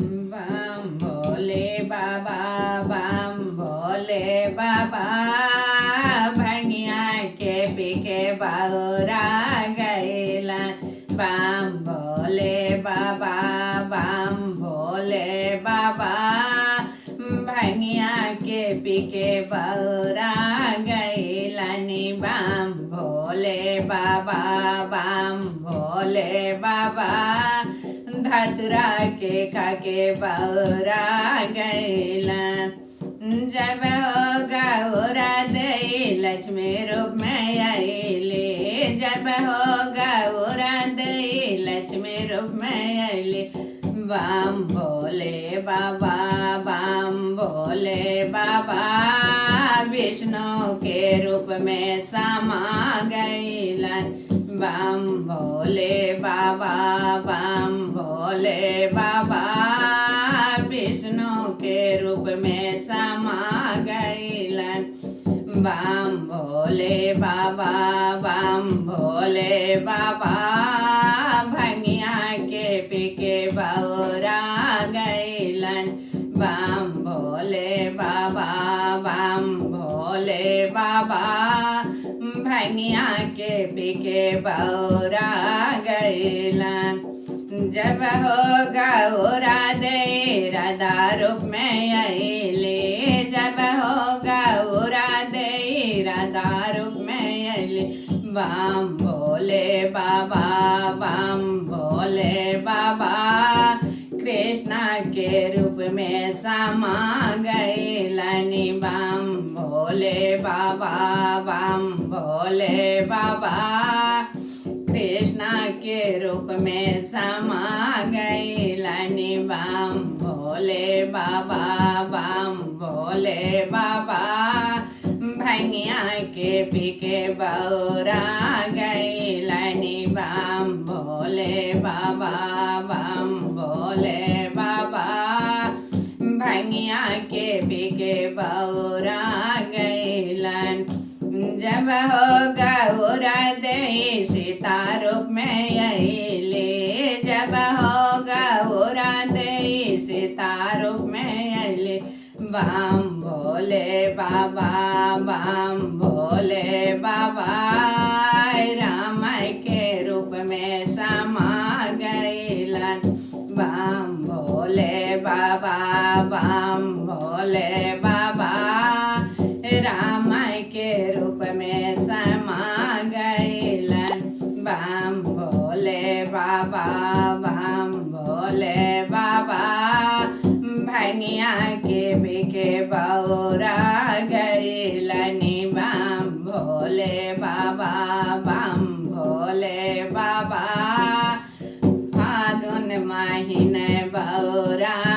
बम भोले बाबा, बम भोले बाबा, भंगिया के पीके बौरा गैला। बम भोले बाबा, बम भोले बाबा, भंगिया के पीके बौरा गैलानी। बम भोले बाबा, बम भोले बाबा, धतुरा के खाके बौरा गैला। जब हो गौरा दे लक्ष्मी रूप में आईले, जब हो गौरा दे लक्ष्मी रूप में आईले। बम भोले बाबा, बम भोले बाबा, विष्णु के रूप में समा गैलन। बम भोले बाबा, बम भोले बाबा, विष्णु के रूप में समा गैलन। बम भोले बाबा, बम भोले बाबा, भंगिया के पीके बौरा गैलन। बम भोले बाबा, बम भोले बाबा, भंगिया के पीके बौरा गैलन। जब हो गौरा दे राधा रूप में आईले, जब हो गौरा दे राधा रूप में आईले। बम भोले बाबा, बम भोले बाबा, कृष्णा के रूप में समा गैलनी। बम भोले बाबा, बम भोले बाबा, कृष्णा के रूप में समा गैलनी। बम भोले बाबा, बम भोले बाबा, भंगिया के पीके बौरा गैलनी। बम भोले बाबा, बम भोले बाबा, भंगिया के पीके बौरा गैलन। जब हो गौरा दे सीता रूप में आईले, जब हो गौरा दे सीता रूप में आईले। बम भोले बाबा, बम भोले बाबा, राम के रूप में समा गैलन। बम भोले बाबा, बम भोले बाबा, राम के रूप में समा गैलन। बम भोले बाबा, बम भोले बाबा, भंगिया के पीके बौरा गैलनी। बम भोले बाबा, बम भोले बाबा, फागुन महीने बौरा